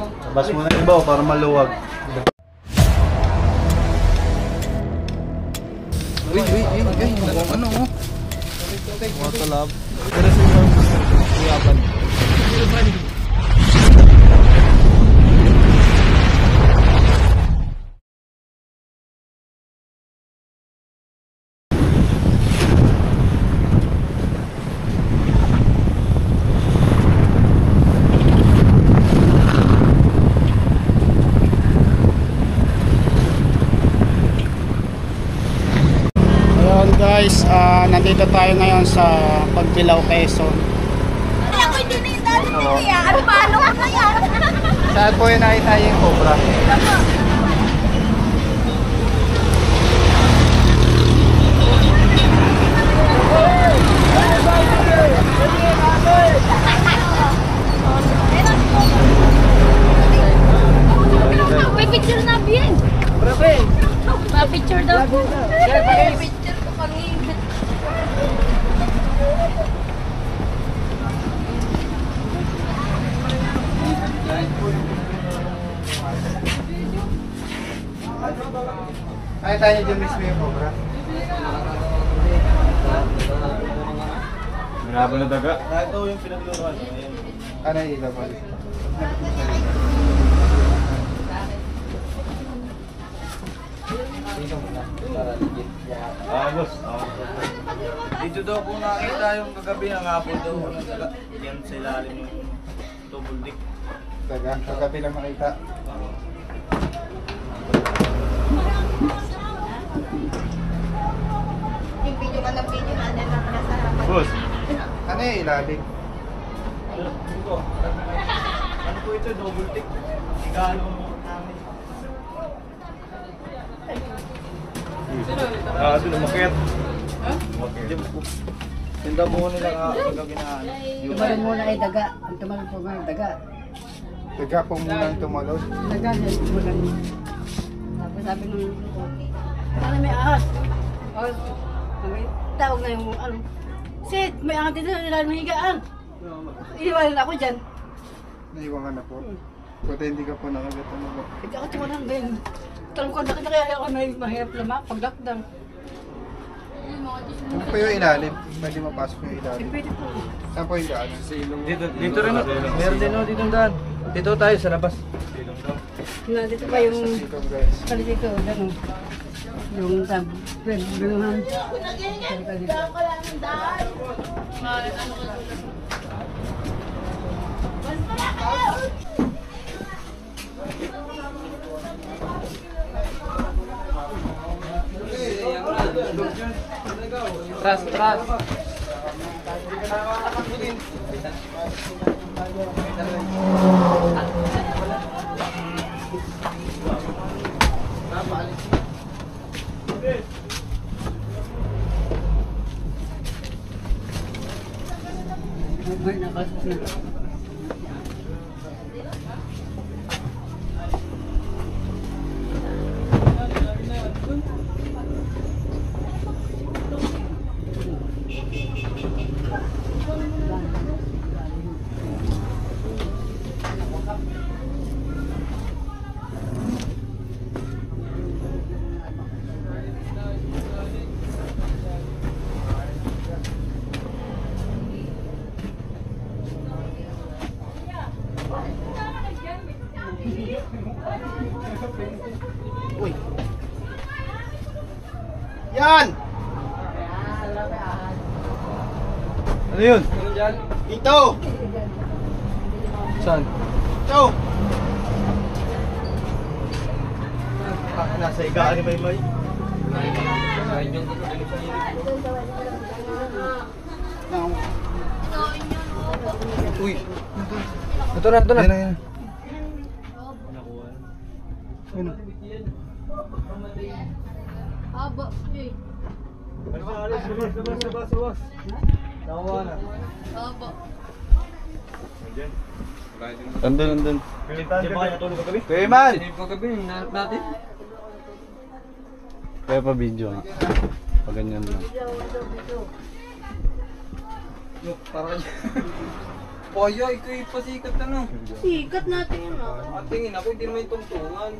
Labas mo na ibaw para maluwag. Uy, ano oh? Water lab. Pero sa iyo, kuyapan. Guys, nandito tayo ngayon sa Pagbilao, Quezon. Ako hindi na yung dami niya. Ano paano ka kaya? Saan po yung nakita yung cobra? May picture na bien. May picture daw po. May picture ko pangin. Nakita niyo dyan mismo yung cobra? Grabe na daga. Ito yung pinagluluan. Ano yung ilaban? Agos. Dito daw po nakita yung kagabi ng hapon daw. Yan sa ilalim yung double dick. Taga, kagabi lang nakita. Yung video ka ng video na dyan lang nasa harapan. Boss. Ano yung ilalim? Ano po ito? Double dick. Igalo namin. Doon umakyat. Yung daw po nila kagabi na ano. Tumalon muna ay daga. Ang tumalon po nga daga. Taga po muna yung tumalon. Daga na tumalon. Tapos sabi nung ano may ahas. O, may tawag na yung ano. Sid, may ahas dito nila ng higaan. Iniwanan ako dyan. Naiwangan na po. Buti hindi ka po nakagatang mo. Hindi ako tumalon din. Talong ko na kaya ako may mahirap na pag-lockdown. Ano po yung ilalim? Pwede mapasok yung ilalim. Pwede po. Saan po yung daan? Dito rin o. Meron din o dito daan. Dito tayo sa labas. Dito pa yung Sa sikong guys. palit ko. Gano'n. Yung sa binuhan. Tras. May nakasok na. Uy! Yan! Ano yun? Dito! Saan? Dito! Nasa igaan ni Maymay. Uy. Ito na. Yan. Ano? Aba, eh. Labas. Nakuha na. Aba. Andun. Pilitan ka ba? Tulog kagabi? Kuya Man! Kagabi, nahanap natin. Kaya pa video nga. Pag ganyan lang. Parang Paya, ikaw yung pasikat na no. Sikat natin yun ah. At tingin ako, hindi naman yung tungtungan.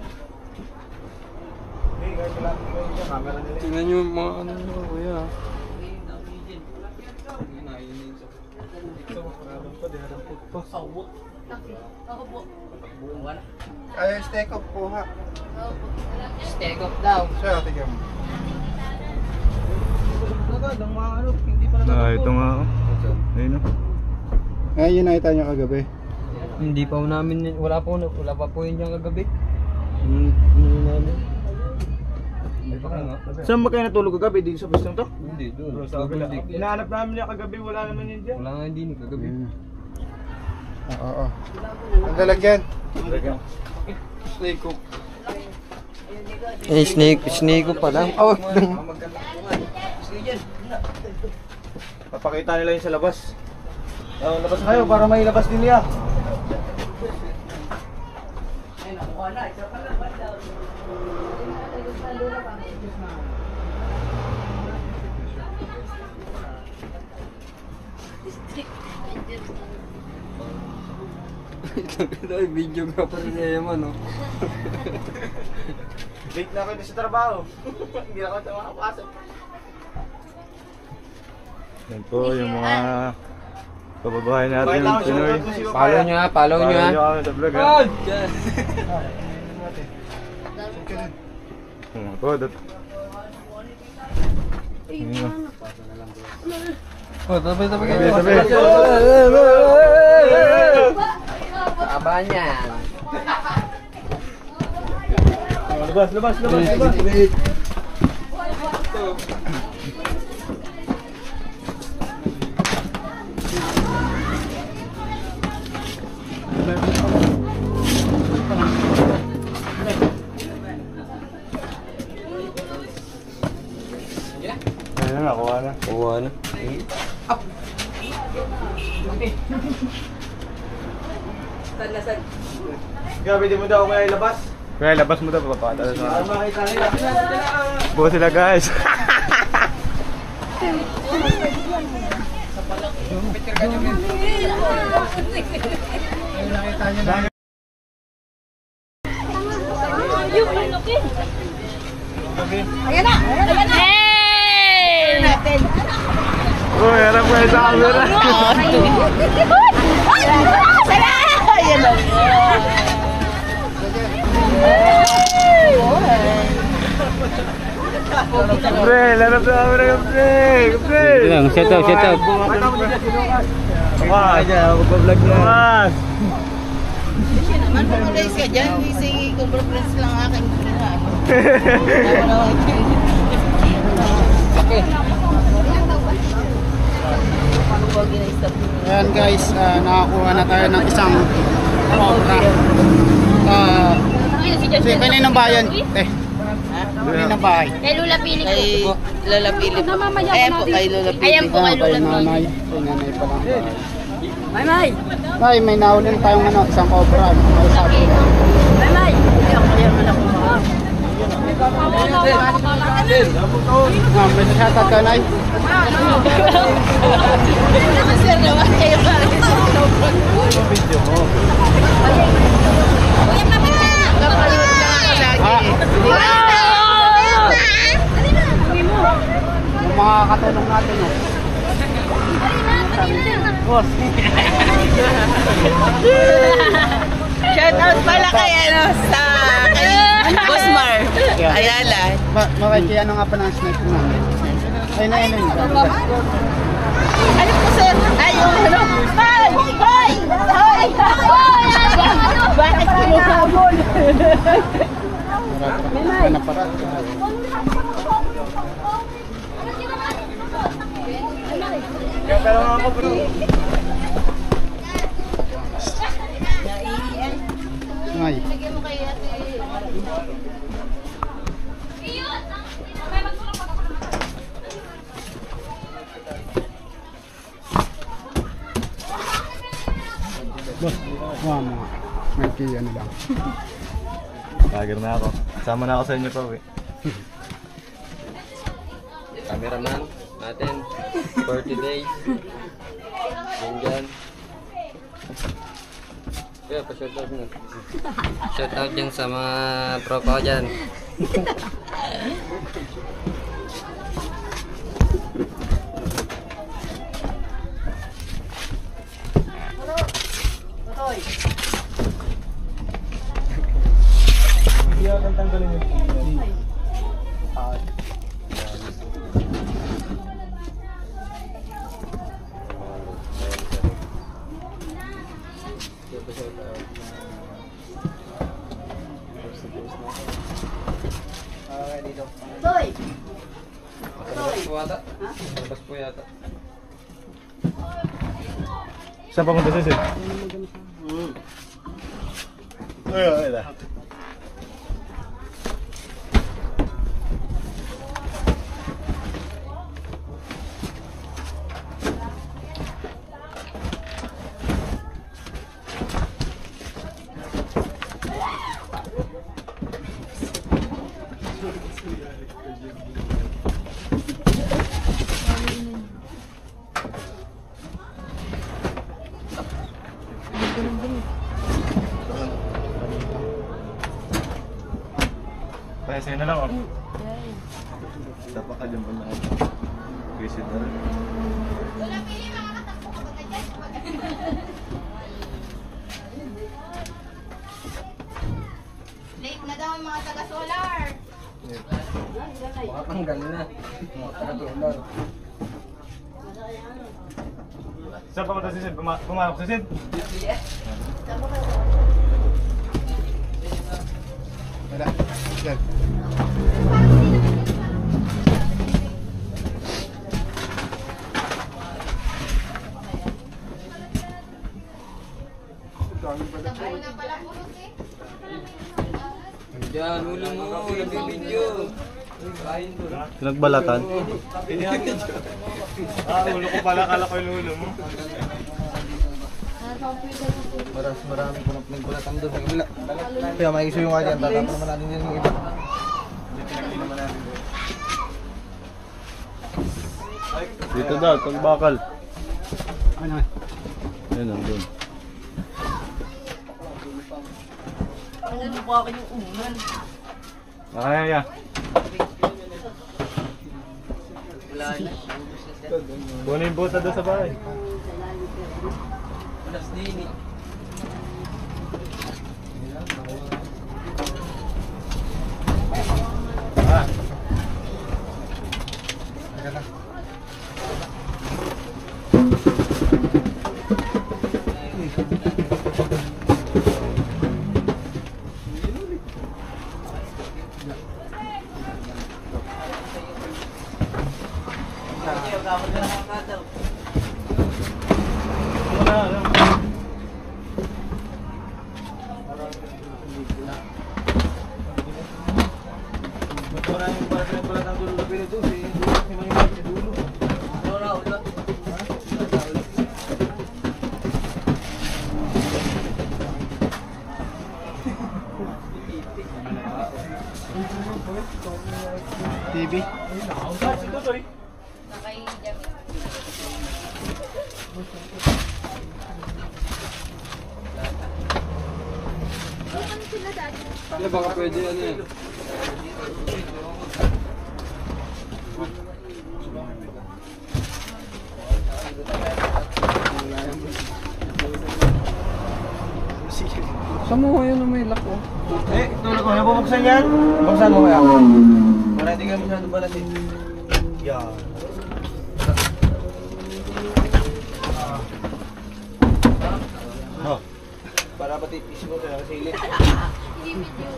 Hey, guys, wala akong gawin dyan. Camera nila. Tingnan nyo yung mga ano nyo, kuya. Ako po. Ay, stake up po ha. Stay up daw. Sir, tigyan mo. Ang mga ano, hindi pa Ito nga oh. Ayun oh. Ay, yun nakita nyo kagabi. Hindi pa namin, wala pa po yun yung kagabi. Saan ba kayo natulog kagabi? Dito sa bustong to? Hindi, doon. Hinahanap namin niya kagabi, wala naman yun dyan. Wala nga hindi ni kagabi. Oo. Ang lalagyan. Snake ko. Eh, snake ko pala. Oh. Papakita nila yun sa labas. Labas na kayo para may labas din niya. Video nga pa rin niya yaman, no? Late na ako din sa trabaho. Hindi na ako makapasok. Yan po yung mga kababayan natin Bakit ng ako Pinoy. sumunod si Follow nyo ha, follow nyo ha. kami sa vlog ha. Po, Oh, tabi. Aba niyan. Labas. Ayun na, kuha na. Grabe, di mo daw kaya ilabas. Kaya labas mo daw, papatala Para sa makita nila. buo sila guys. Ayan na! Hey! Uy, harap mo sa camera. Ayan na! Pre, larap sa camera ka, pre. Shout out. Mas, vlog niya. Mas. Man po guys ka dyan,isi conference lang aking ginawa. Ayan guys, nakakuha na tayo ng isang cobra. Kasi kaninang bayan? Kaninang bahay? Kay Lula Pili po. Kay Lola Philip. Ayan po kay Lola Philip. Ayan po kay Lula Pili. Nanay. Kay nanay pa lang. May! Nay, may nahuli na tayong isang cobra. May sabi. May! May sasatat ka, Nay. Sir naman kayo ba? Napanood na ako lagi. Yung mga katulong natin. Boss. Shout out pala kay sa kay Boss Mar. Ayala. Mabay, kaya ano nga pa ng snack namin? Ay, na. Ano po sir? Ay, yung ano? Hoy! Bakit kinuhabol? Naparat. Pero ako bro. Nay. Boss, mama. May kaya na lang. Lager na ako. Sama na ako sa inyo pa, we. Cameraman natin 40 days. Yan dyan. Kaya pa-shoutout na. Shoutout dyan sa mga tropa ko dyan. Totoy. Hindi ako nang tanggalin yung Totoy. Labas po yata. Labas po yata. Saan pa punta siya? Ay. Kaya sa'yo na lang oh. Dapat ka dyan pa na visit na rin. Wala pili makakatakbo kapag ganyan. Late na daw yung mga taga-solar. Baka tanggal na. Mga taga-tular. Saan pa punta si Sid? Pumanap si Sid? Wala. Yan. Tagal na pala pulot eh. Diyan, ulo mo. Nagbibidyo. Kain doon. Pinagbalatan. Ulo ko pala, kala ko yung ulo mo. Marami po na pinagbulatan doon. Kaya may iso yung akin. Tatapos naman natin din yung iba. Dito daw, itong bakal. Ano? Yan ang doon. Ano po ako yung uman? Kaya. Buwan yung buta doon sa bahay. Alas din eh. Ah. TV. Nakaijam. Ano sila dati? Kaya baka pwede ano eh. Saan mo ngayon na may lock oh? Eh, tulog ko. Nabubuksan yan? Buksan mo kaya? Para hindi ka masyado balatin. Yeah. Oh. Para pati fish mo sa sili. Hindi video.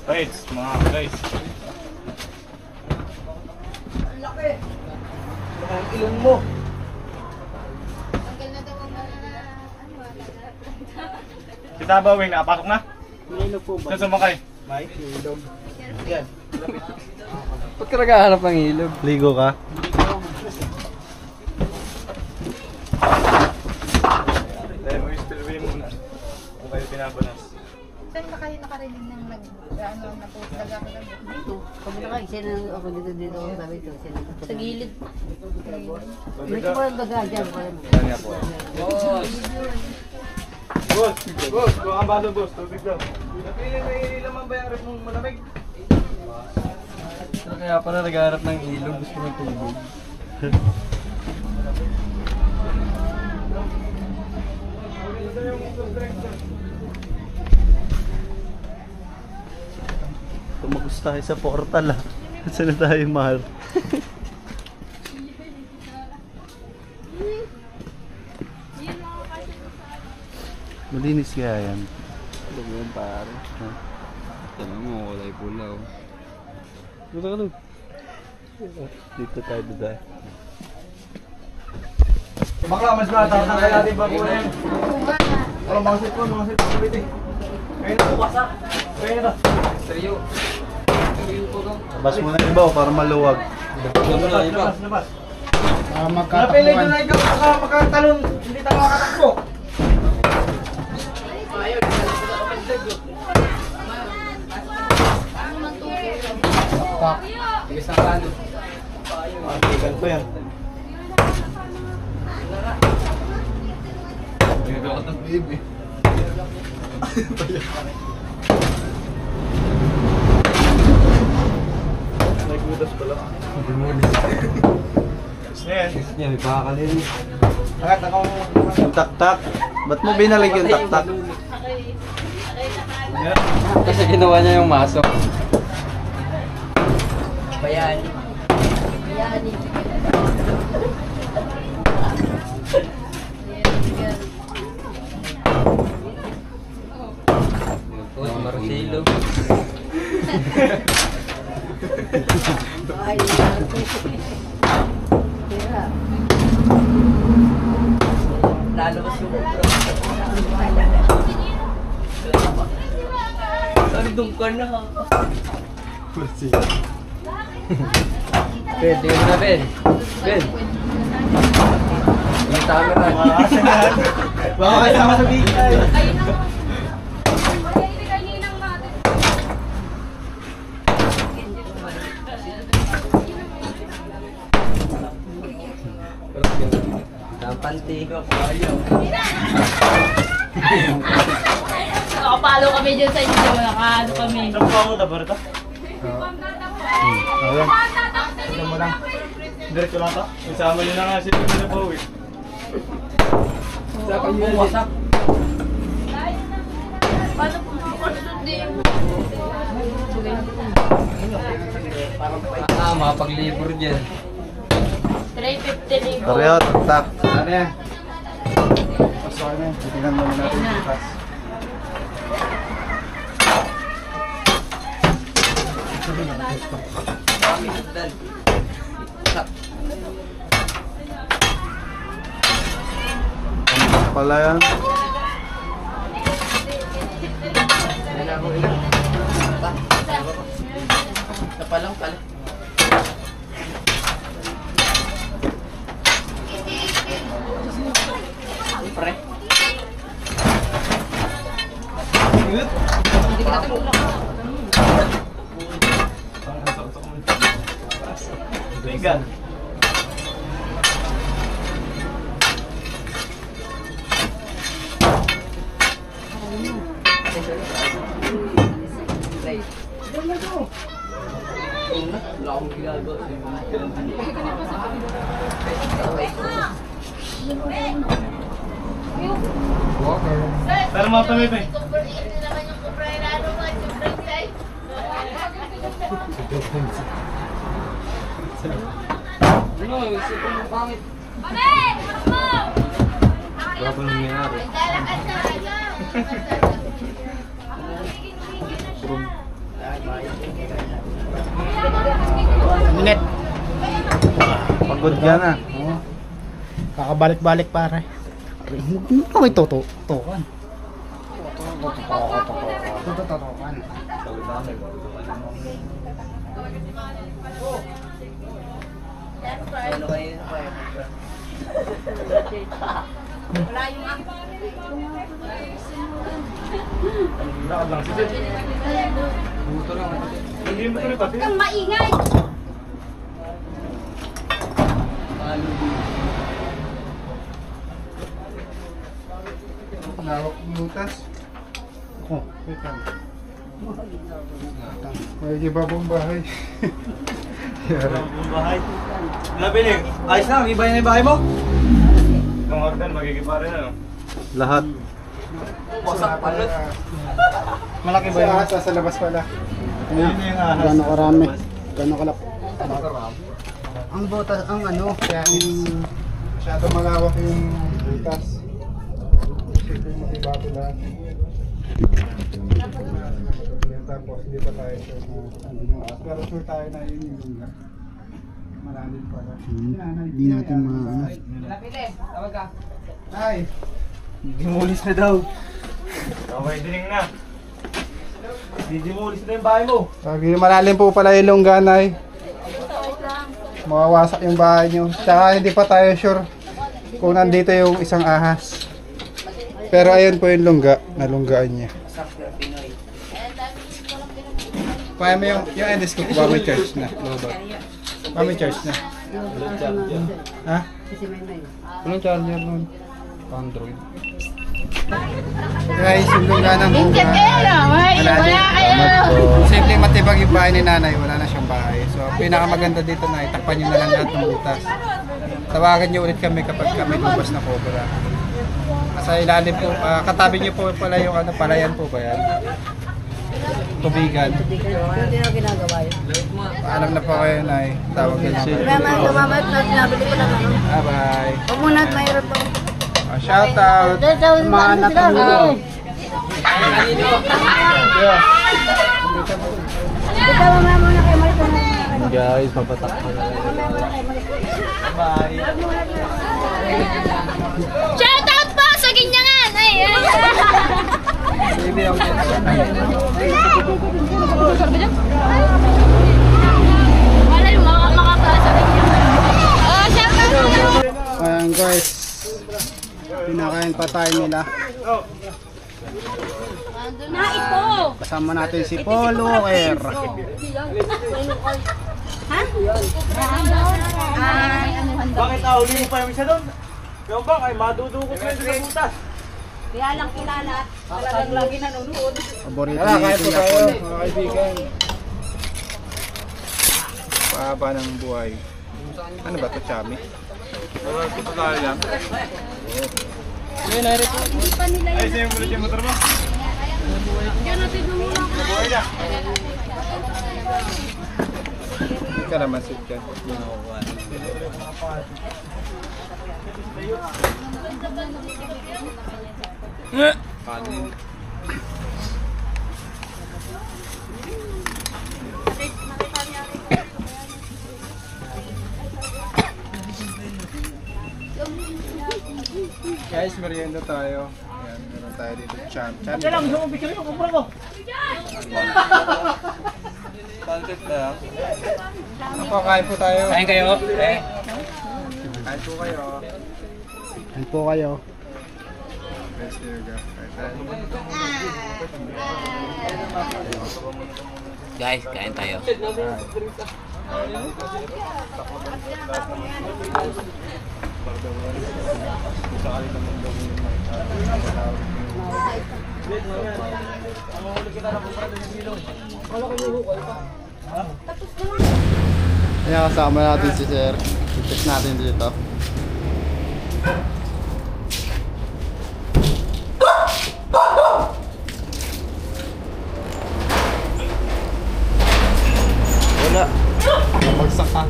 Guys, mga guys. Ang laki! Baka ang ilong mo. Tanggal na daw ang ano Kita ba, Wing? Nakapasok na? Saan sumakay? Yan. Ba't ka naghahanap ng ilog? Ligo ka? Dahil mo yung spillway muna. Kung kayo pinabanas. time na kayo nakarinig ng na po, nagkakalag. Dito. Kami na kayo, sino ako dito, sabi ito. Sa gilid. Dito ko lang daga dyan. Kanya po. Boss, kuha ang baso boss, tubig daw. May laman ba yung rep mong malamig? Kaya pala naghahanap ng ilog, gusto ng tubig. Tumagos tayo sa portal ah. Saan na tayo mahal? Malinis kaya yan. Ano mo yun pare? Ha? Tanong mo, kulay pula oh. Dito ka doon. Dito tayo dada. Bakla, mas matatanggal natin ba po yan? Ano, mga sipon, pwede. Ngayon na po, wasak. Ngayon na. Seryo. Labas mo na yung ibaw para maluwag. Labas. Napili ko na ikaw makatalon, hindi tayo makatakbo. Tigas ng kano. Matigan ko yan. Nagagawa ng baby. Nagbudas pala. Yan, may pakakalin. Agad ako. Yung tak-tak. Ba't mo binalik yung tak-tak? Kasi ginawa niya yung maso. Bayani. Marcelo. Ay, tira. Lalabas yung Nandun ka na ha. Ben, tingnan mo na Ben. Ben. Yung camera. Baka kasama sa bigay. Ayun na. Kaya ibigay ninang natin. Tampanti. Nakapalo kami dyan sa inyo. Nakaano kami. Saan po ako tabarita? Ayan. Tignan mo lang. Diretso lang to? Isama niyo na nga siya dito na pauwi. Sa kanya wasak. Paano po makasundin? Mapaglibor dyan. 350 libo. Pareho, tak-tak. Ano yan? Pasok na yan. Titignan muna natin yung bukas. Ano pala yan? Napalang pala. Pre. Vegan. Pero mga pamipay. Ano, isipin mo pangit. Wala pa nangyayari. Minute. Pagod ka na. Kakabalik-balik pare. Ano may tutukan? Tutukan. Ano kayo? Wala yung Lakad lang. Sige. Buto lang. Hindi mo tuloy pati. Kang maingay. Lawak ng butas. Oh, wait lang. May iba pong bahay. Ang bahay. Grabe ni. Ayos na, iba yung bahay mo. Kung organ, magiging rin ano. Lahat. Wasak palot. Malaki ba yung sa labas pala? Gano'ng karami? Gano'ng kalap? Ang butas, ang ano, masyado malawak yung butas. Siyempre makibago lahat. Tapos hindi pa tayo sure na ano yung ahas. Pero sure tayo na yun yung lugar. Malalim pala. Hindi natin maano. Ay! Dimulis na daw. Okay, dining na. Dimulis na yung bahay mo. Sabi, malalim po pala yung lungganay. Mawawasak yung bahay nyo. Tsaka hindi pa tayo sure kung nandito yung isang ahas. Pero ayun po yung lungga. Nalunggaan niya. Kaya mo yung endoscope ba may charge na? May charge na. Ha? Kasi may. Anong charger nun? Android. Guys, yung lungga ng bunga. Wala kayo. Simple matibag yung bahay ni nanay, wala na siyang bahay. So, pinakamaganda dito na itakpan nyo na lang lahat ng butas. Tawagan nyo ulit kami kapag kami lumabas na cobra. Sa ilalim po, katabi nyo po pala yung ano, palayan po ba yan? Tubigan. Hindi na ginagawa yun. Paalam na po kayo na tawag nyo lang. Lumamat na sinabili ko lang ano. Bye-bye. Huwag muna at mayroon pa. Shout out! Mga anak ko. Ikaw mamaya muna kayo Marito na. Guys, papatak ko na. Bye. Shout out po sa Ginyangan. Ay, ay. Wala yung mga makakasa Ginyangan. Oh, shout out po. Ayan guys, pinakain pa tayo nila. Na ito. Kasama natin si Polo Air. Ha? Ay, ano handa? Bakit ahuli mo pa yung isa doon? Yung ba, kay madudukot kayo sa butas. Kaya lang kilala at talagang lagi nanonood. Paborito ni Kuya Polo. Mga kaibigan. Pahaba ng buhay. Ano ba ito, Chami? Ito tayo lang. Hindi pa nila Ay, yun. sa'yo mo ulit yung motor mo. Yan natin dumulong. Buhay na. Hindi ka naman sit ka. Guys, merienda tayo. Ayan, meron tayo dito. Cham. Kaya lang, gusto mo picture yung kumpra ko. Content na lang. Ako, kain po tayo. Kain kayo? Eh. Kain po kayo. Kain po kayo. Best yoga. Guys, kain tayo. Ayan, kasama natin si Sir. I-test natin dito. Wala. Babagsak ka.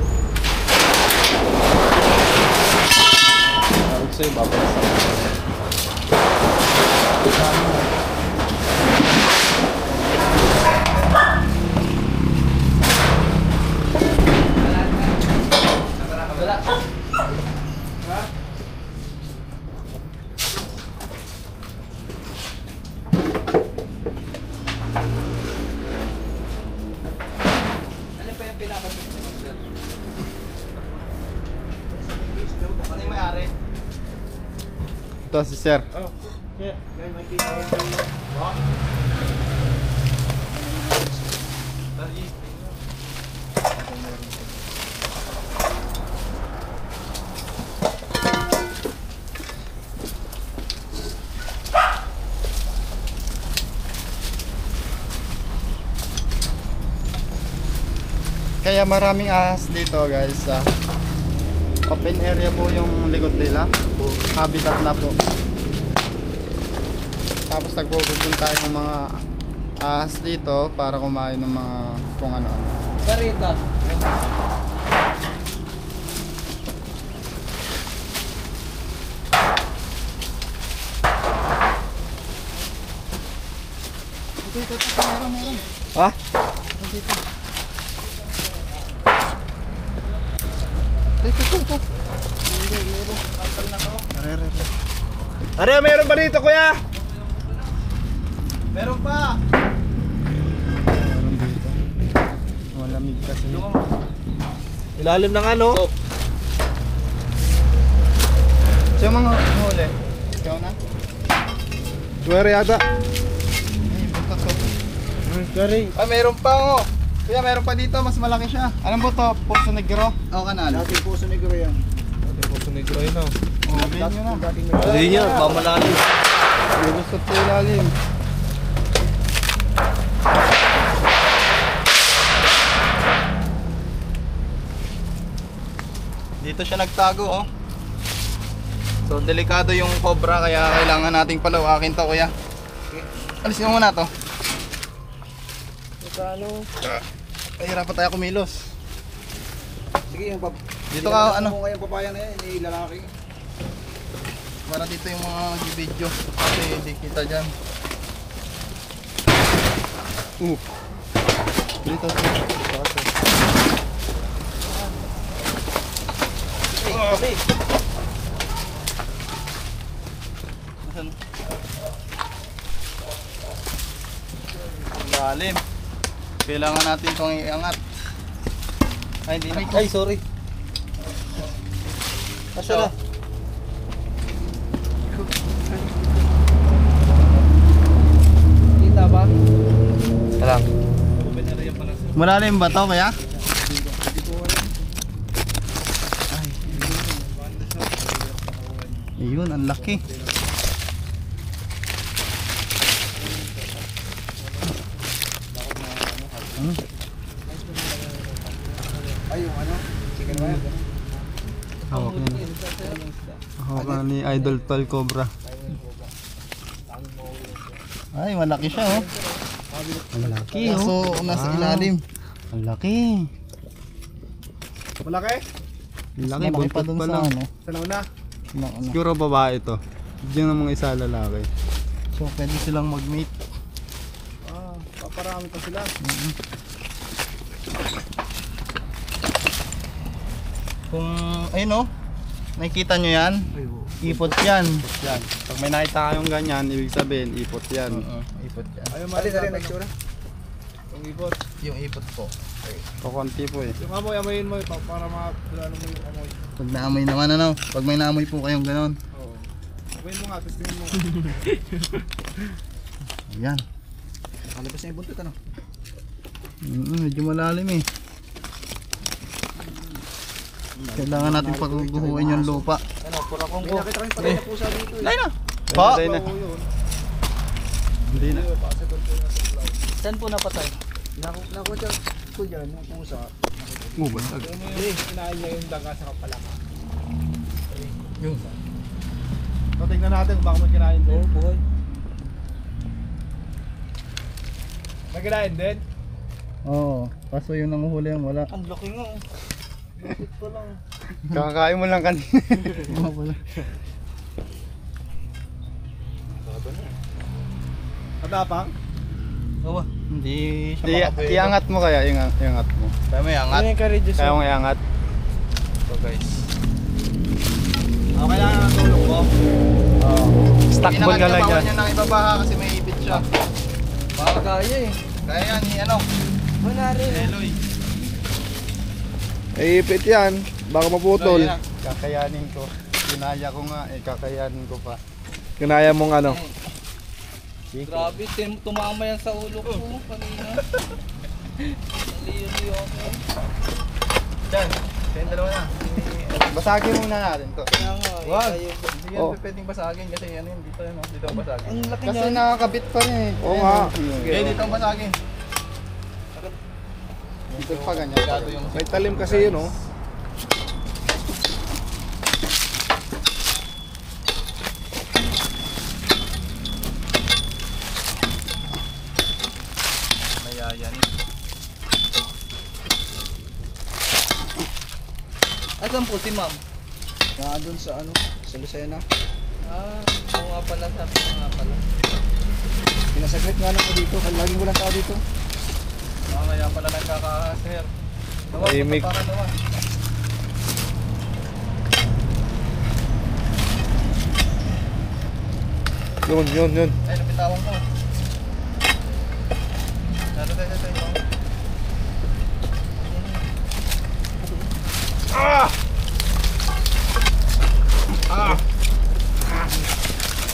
Tawag sa'yo, babagsak. Ito si Sir. Oh, yeah. May makikita. Kaya maraming ahas dito guys. Open area po yung likod nila. Habitat na po. Tapos nagpupunta yung mga ahas dito para kumain ng mga kung ano-ano. Sarita. Ha? Ano, meron ba dito, kuya? Meron pa! Meron dito. Malamig kasi. Ilalim ng ano? So yung mga huli. Ikaw na? Suwere yata. Ay, butas ko. Suwere. Ah, meron pa oh. Kuya, meron pa dito. Mas malaki siya. Alam mo to? Puso Negro? O kanal? Dating Puso Negro yan. Dating Puso Negro yun, oh. Oh, bilhin nyo na. Hindi niya, pamalalim. May gusto po ilalim. Dito siya nagtago oh. So delikado yung cobra kaya kailangan nating palawakin to kuya. Alisin mo muna to. Magkano? Kahirapan tayo kumilos. Sige, yung Dito ka ano? Kung kayang papaya na yan, hindi lalaki. Para dito yung mga video kasi hindi kita dyan. Dito. Kape. Nasaan? Lalim. Kailangan natin itong iangat. Ay, hindi na. Ay, sorry. Asa na? Kita ba? Alam. Malalim ba to kaya? Ay. Ayun, ang laki. Ay, yung ano? Chicken wire. Hawak na. Hawak na ni Idol Tol Cobra. Ay, malaki siya oh. Malaki So, nasa ilalim. Ang laki. Malaki? Ang laki, Malaki buntot pa dun pa sa lang. ano. Sa nauna? Siguro babae ito. Diyan ang mga isa lalaki. So, pwede silang mag-mate. Ah, paparami pa sila. Kung, ayun oh. Nakikita nyo yan? Ipot yan. Yan. Pag may nakita kayong ganyan, ibig sabihin, ipot yan. Ipot yan. Ayaw mali nagsura. Yung ibot. Yung ipot po. Kukunti po eh. Yung amoy-amoyin mo para makilala mo yung amoy. Pag naamoy naman ano, pag may naamoy po kayong ganon. Oo. Amoyin mo nga, testingin mo. Ayan. Kalabas na yung buntot ano? Medyo malalim eh. Kailangan natin pagguguhuin yung lupa. Ano, pura kong ko. Nakita ko yung patay na pusa dito eh. Ay na! Pa! Patay na. Oo, yun. Hindi na. Saan po napatay? Nakutya ko dyan, yung pusa. Basag. Kinain niya yung daga sa kapalaka. Yun. So tingnan natin kung baka may kinain din. Oo, buhay. May kinain din? Oo. Kaso yung nanguhuli yung wala. Ang laki nga oh. Lupit pa lang. Kakakain mo lang kanina. Wala. Katapang? Oo. Hindi siya makapwede. Iangat mo kaya, iangat mo. Kaya mo iangat. Ano yung ka-reduce? Kaya mo iangat. So guys. Okay lang ang tulong ko. Stuck ball ka lang yan. Bawal niya nang ibabaha kasi may ipit siya. Baka kaya eh. Kaya yan, ano? Wala rin. Eloy. Ipit yan. Baka maputol. So, yan, kakayanin ko. Kinaya ko nga, kakayanin ko pa. Kinaya mong ano? Grabe, tumama yan sa ulo ko kanina. Liyo-liyo ako. Diyan, kayong dalawa na. Basagin muna natin to. Kaya nga, Wag. hindi yan pwedeng basagin kasi ano yun, dito yun, dito ang basagin. Ang laki Kasi niyan. nakakabit pa rin eh. Oo nga. Okay, dito ang basagin. Dito pa ganyan. May talim kasi yun, oh. Mayayan. Asan po si ma'am? Doon sa ano, sa Lucena. Oo nga pala, sabi ko nga pala. Pinasaglit nga lang ko dito, laging walang tao dito. Kaya pala nagkaka-sir. Tahimik. Para naman. Yun. Ay, napitawan ko. Ito.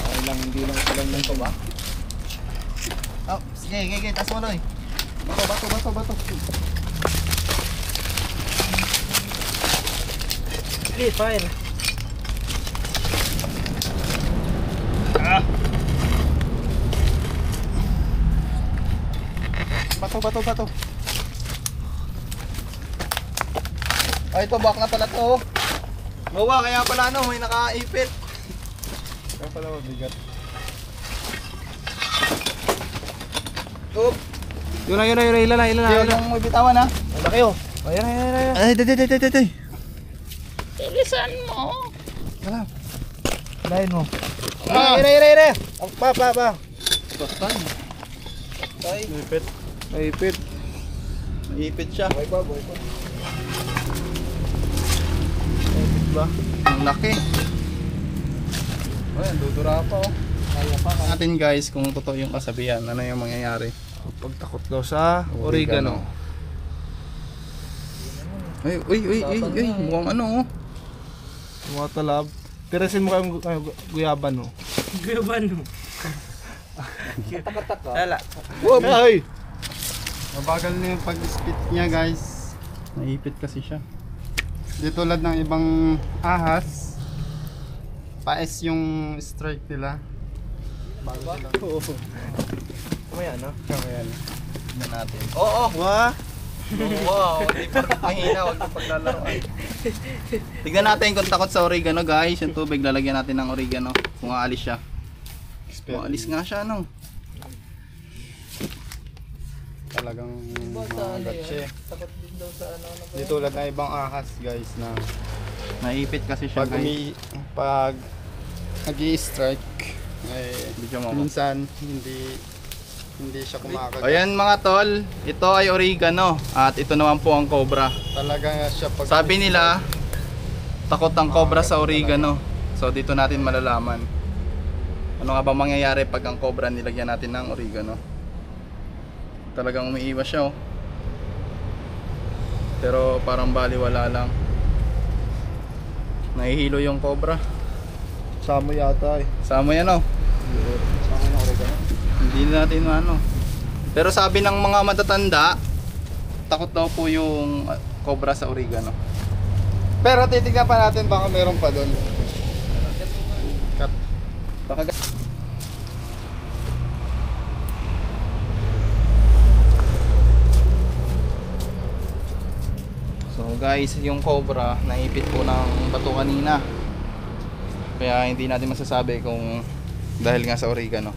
Okay lang, hindi lang ito lang Ito ba? Oh, sige, taas mo na eh. Bato. Please, fire. Bato. Ay, ito, back na pala to. Bawa, kaya pala ano, may nakaipit. Kaya pala mabigat. Oop. Yun na. Ilan na. Yung may bitawan ha. Malaki oh. Ayan. Ay, day. Bilisan mo. Lain mo. Ire. Pa. Basta. Tay, Naipit. ipit siya. Boy pa. Ba? Ang laki. Ayan, dudura pa oh. Kaya pa. Natin guys, kung totoo yung kasabihan, ano yung mangyayari? Pagtakot daw sa oregano. Ay, mukhang ano oh. Mga talab. Tirasin mo kayong guyaban, oh. Lala. Ay! Mabagal na yung pag-spit niya guys. Naipit kasi siya. Di tulad ng ibang ahas. Paes yung strike nila. Mamaya, no? Tignan natin. Oo! Wah! Wow! Di pa mahina, huwag yung paglalaroan. Tignan natin kung takot sa oregano guys. Yung tubig, lalagyan natin ng oregano. Kung aalis siya. Kung aalis nga siya, no? Talagang magat siya. Di tulad ng ibang ahas guys na Naipit kasi siya pag guys. pag nag-i-strike eh Video mo. minsan hindi siya kumakagat. Ayan mga tol, ito ay oregano. At ito naman po ang cobra. Talaga siya pag Sabi nila, takot ang cobra sa oregano. So dito natin malalaman. Ano nga ba mangyayari pag ang cobra nilagyan natin ng oregano? Talagang umiiwas siya oh. Pero parang baliwala lang. Nahihilo yung cobra. Samo yata, eh. Sama yan oh. Sama ng oregano. Hindi natin ano. Pero sabi ng mga matatanda, takot daw po yung cobra sa oregano. Pero titignan pa natin baka meron pa doon. Cut. Baka So guys, yung cobra naipit po ng bato kanina. Kaya hindi natin masasabi kung dahil nga sa oregano.